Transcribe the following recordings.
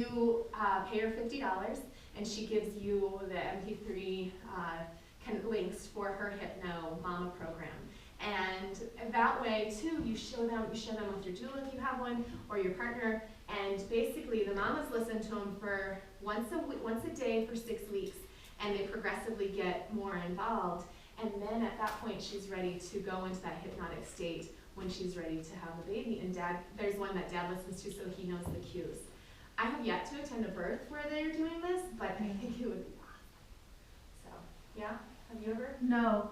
You pay her $50, and she gives you the MP3 links for her Hypno Mama program. And that way too, you show them with your doula if you have one, or your partner, and basically the mamas listen to them for once a day for 6 weeks, and they progressively get more involved. And then at that point, she's ready to go into that hypnotic state when she's ready to have a baby. And there's one that Dad listens to so he knows the cues. I have yet to attend a birth where they're doing this, but I think it would be awesome. So, yeah? Have you ever? No.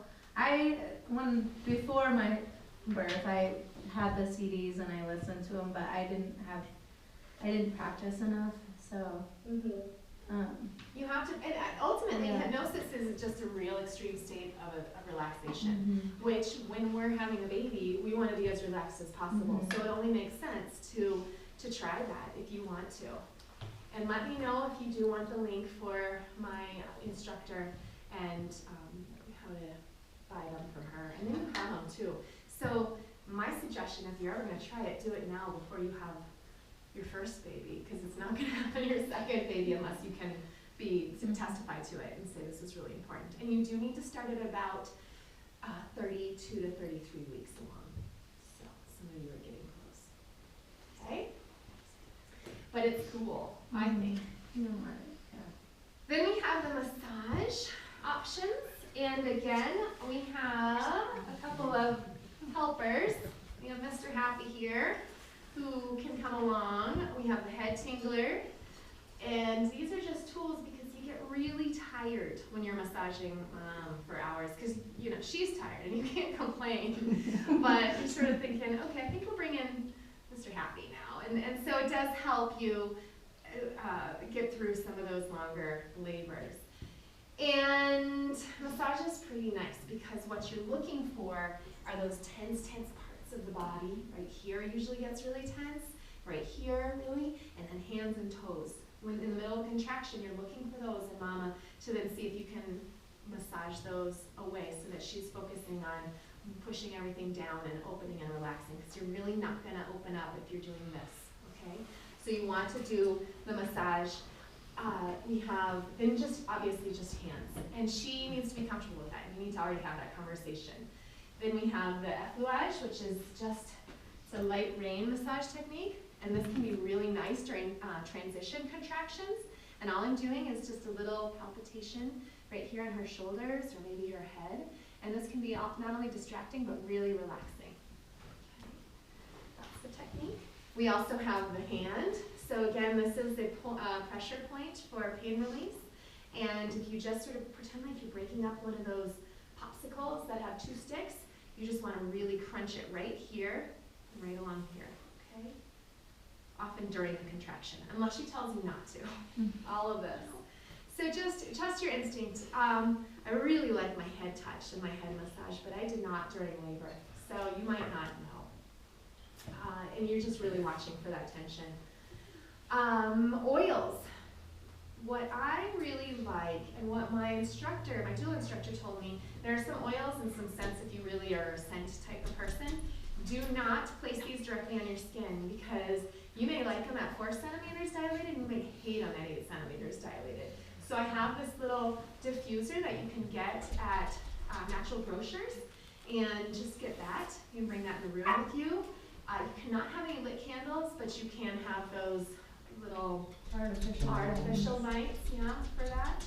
Before my birth, I had the CDs and I listened to them, but I didn't practice enough, so. You have to, and ultimately, hypnosis is just a real extreme state of relaxation, which when we're having a baby, we want to be as relaxed as possible. So it only makes sense to try that if you want to. And let me know if you do want the link for my instructor and how to buy them from her. And then you have them too. So my suggestion, if you're ever going to try it, do it now before you have your first baby, because it's not going to happen your second baby unless you can testify to it and say this is really important. And you do need to start at about 32 to 33 weeks along. So some of you are getting close. Okay? But it's cool, I think. Then we have the massage options. And again, we have a couple of helpers. We have Mr. Happy here, who can come along. We have the head tingler. And these are just tools because you get really tired when you're massaging for hours, because you know she's tired and you can't complain. But you're sort of thinking, okay, I think we'll bring in Mr. Happy now. And so it does help you get through some of those longer labors. And massage is pretty nice because what you're looking for are those tense parts of the body. Right here usually gets really tense, right here really, and then hands and toes. When in the middle of contraction, you're looking for those in Mama to then see if you can massage those away so that she's focusing on pushing everything down and opening and relaxing, because you're really not going to open up if you're doing this, okay? So you want to do the massage. We have, then just obviously just hands. And she needs to be comfortable with that. You need to already have that conversation. Then we have the effleurage, which is just, it's a light rain massage technique. And this can be really nice during transition contractions. And all I'm doing is just a little palpitation right here on her shoulders or maybe her head. And this can be not only distracting, but really relaxing. Okay. That's the technique. We also have the hand. So again, this is a pressure point for pain release. And if you just sort of pretend like you're breaking up one of those popsicles that have 2 sticks, you just want to really crunch it right here and right along here, okay? Often during the contraction, unless she tells you not to. All of this. So just trust your instinct. I really like my head touch and my head massage, but I did not during labor. So you might not know. And you're just really watching for that tension. Oils. What I really like, and what my doula instructor told me, there are some oils and some scents if you really are a scent type of person. Do not place these directly on your skin because you may like them at 4 centimeters dilated and you may hate them at 8 centimeters dilated. So I have this little diffuser that you can get at Natural Grocers, and just get that. You can bring that in the room with you. You cannot have any lit candles, but you can have those little artificial lights, yeah, for that.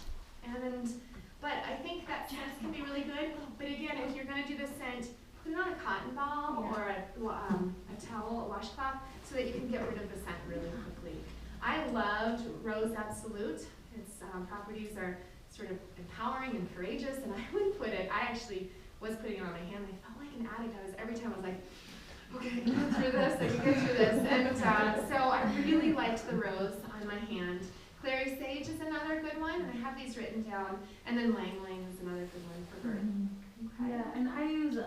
But I think that scent can be really good. But again, if you're going to do the scent, put it on a cotton ball or a towel, a washcloth, so that you can get rid of the scent really quickly. I loved Rose Absolute. Its properties are sort of empowering and courageous, and I would put it, I actually was putting it on my hand. I felt like an addict. Every time I was like, okay, I can get through this, I can get through this. And so I really liked the rose on my hand. Clary Sage is another good one, and I have these written down. And then Lang Lang is another good one for birth. Okay. Yeah, and I use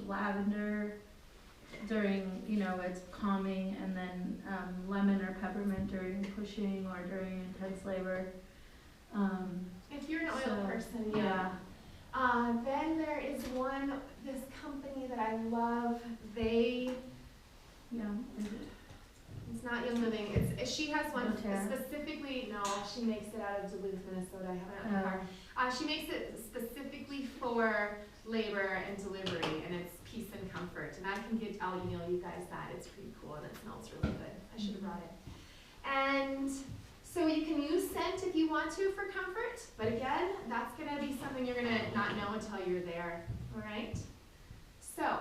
lavender during, it's calming, and then lemon or peppermint during pushing or during intense labor. If you're an oil person, yeah. Then there is this company that I love. It's not Young Living. She has one Doterra? specifically. No, she makes it out of Duluth, Minnesota. I have it on the car. She makes it specifically for labor and delivery, and it's peace and comfort. And I'll email you guys that. It's pretty cool and it smells really good. I should have brought it. And so you can use scent if you want to for comfort, but again, that's gonna be something you're gonna not know until you're there. All right. So,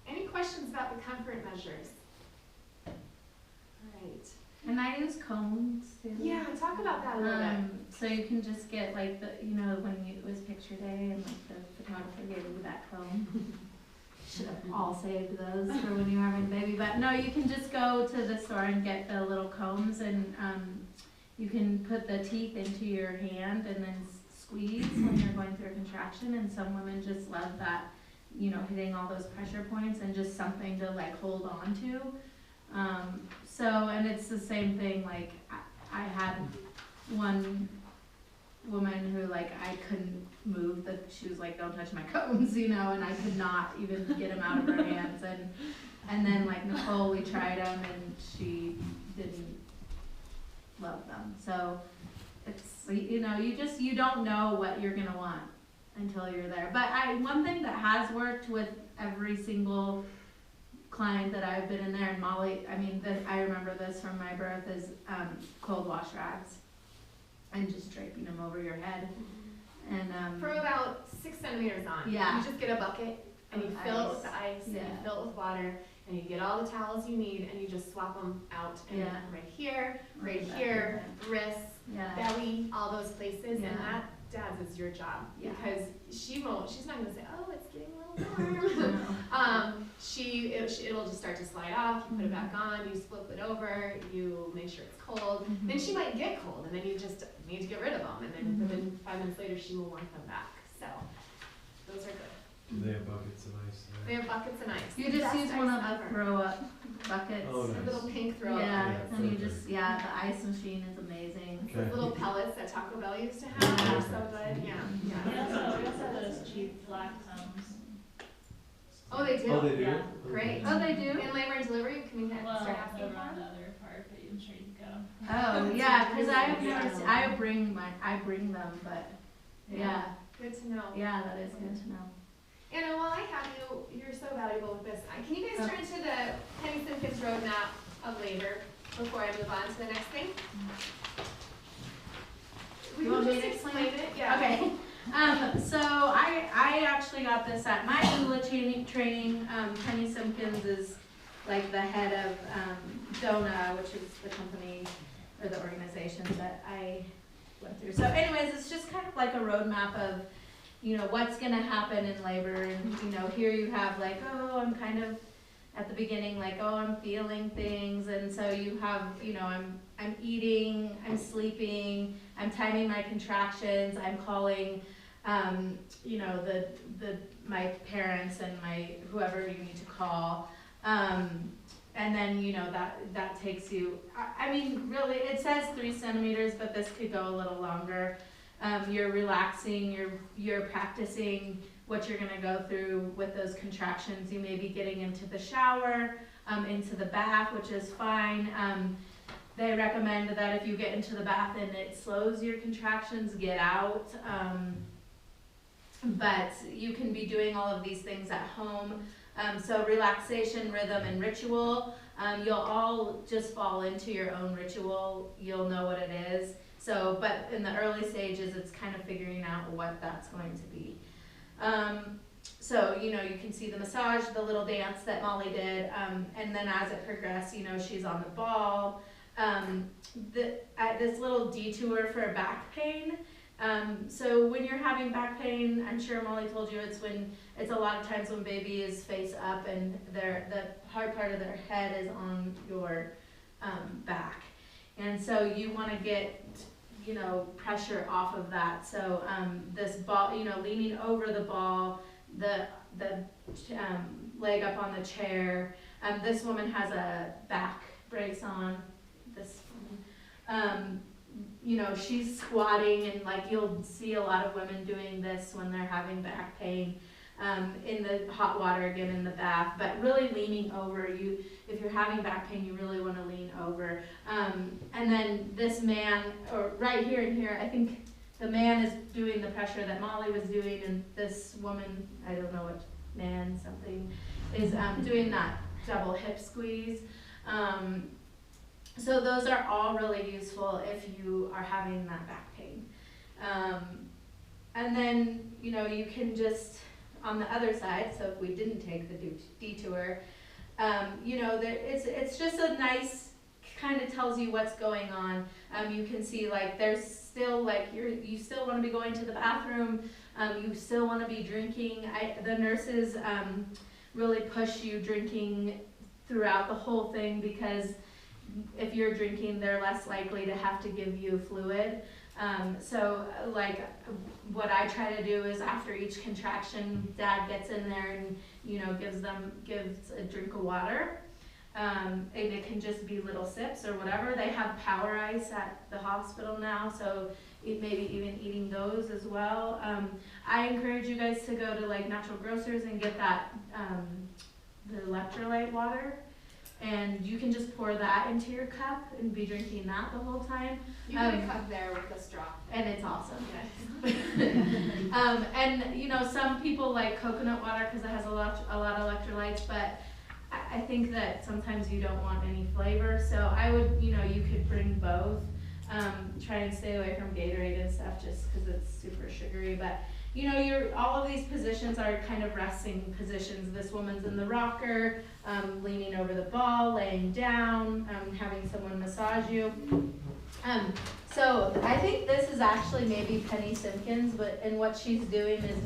any questions about the comfort measures? All right. And I use combs too. Yeah, talk about that a little bit. So you can just get like when it was picture day and like the photographer gave you that comb. Should have all saved those for when you were having a baby. But no, you can just go to the store and get the little combs, and you can put the teeth into your hand and then squeeze when you're going through a contraction. And some women just love that, hitting all those pressure points and just something to like hold on to. And it's the same thing, like I had one woman who like I couldn't move, she was like, don't touch my combs, and I could not even get them out of her hands. And then like Nicole, we tried them and she didn't love them. So it's, you don't know what you're gonna want until you're there. But one thing that has worked with every single client that I've been in there, and Molly, I remember this from my birth, is cold wash rags and just draping them over your head. And for about 6 centimeters on. Yeah. You just get a bucket and you fill it with the ice and you Yeah. fill it with water and you get all the towels you need and you just swap them out. And Yeah. right here, right Right here, wrists, yeah. belly, all those places. Yeah. And that, Dad's, is your job. Yeah. Because she's not gonna say, oh, it's getting a little warm. It'll just start to slide off, you put it back on, you flip it over, you make sure it's cold. Mhm. Then she might get cold, and then you just need to get rid of them, and then within 5 minutes later, she will want them back. So, those are good. Do they have buckets of ice there? They have buckets of ice. You just Best use one of ice the ever. throw up buckets. Oh, A nice. little pink throw. Yeah, Yeah, and you perfect. just, the ice machine is amazing. Okay. Little pellets that Taco Bell used to have, Yeah. they're so good, yeah. We also have those cheap black combs. Oh, they do? Oh, they do? Yeah. Great. Oh, they do? In labor and delivery, can we Well, start asking they're for on the them? other part, but I'm sure you can go. Oh, yeah, because I bring them, but, yeah, Good to know. yeah, that is good to know. Anna, while I have you, you're so valuable with this. Can you guys turn to the Penny Simpkins roadmap of labor before I move on to the next thing? You want me just to explain it? Yeah. Okay. So I actually got this at my doula training. Penny Simpkins is like the head of DONA, which is the company or the organization that I went through. So anyways, it's just kind of like a roadmap of, what's gonna happen in labor. And, here you have like, oh, I'm kind of at the beginning, like, oh, I'm feeling things. And so you have, I'm eating, I'm sleeping, I'm timing my contractions, I'm calling, my parents and whoever you need to call. And then, that takes you, really, it says 3 centimeters, but this could go a little longer. You're relaxing, you're practicing what you're gonna go through with those contractions. You may be getting into the shower, into the bath, which is fine. They recommend that if you get into the bath and it slows your contractions, get out. But you can be doing all of these things at home. So relaxation, rhythm, and ritual. You'll all just fall into your own ritual. You'll know what it is. So, but in the early stages, it's kind of figuring out what that's going to be. So, you can see the massage, the little dance that Molly did, and then as it progressed, she's on the ball. This little detour for back pain. So when you're having back pain, I'm sure Molly told you it's a lot of times when baby is face up and the hard part of their head is on your back. And so you want to get, pressure off of that. So this ball, leaning over the ball, the leg up on the chair. This woman has a back brace on. This woman. She's squatting, and like you'll see a lot of women doing this when they're having back pain. in the hot water, again in the bath, but really leaning over. If you're having back pain, you really want to lean over. And then this man, or right here and here, I think the man is doing the pressure that Molly was doing, and this woman, I don't know what man something, is doing that double hip squeeze. So those are all really useful if you are having that back pain. And then, you can just, on the other side, so if we didn't take the detour, it's just a nice, kind of tells you what's going on. You can see there's still you still want to be going to the bathroom, you still want to be drinking. The nurses really push you drinking throughout the whole thing, because if you're drinking, they're less likely to have to give you fluid. So what I try to do is after each contraction, Dad gets in there and gives a drink of water. And it can just be little sips or whatever. They have power ice at the hospital now, so maybe even eating those as well. I encourage you guys to go to Natural Grocers and get that the electrolyte water, and you can just pour that into your cup and be drinking that the whole time. You get a cup there with a straw. And it's awesome. Yes. And some people like coconut water because it has a lot of electrolytes, but I think that sometimes you don't want any flavor, so I would, you could bring both. Try and stay away from Gatorade and stuff just because it's super sugary, but all of these positions are kind of resting positions. This woman's in the rocker, leaning over the ball, laying down, having someone massage you. So I think this is actually maybe Penny Simpkins, and what she's doing is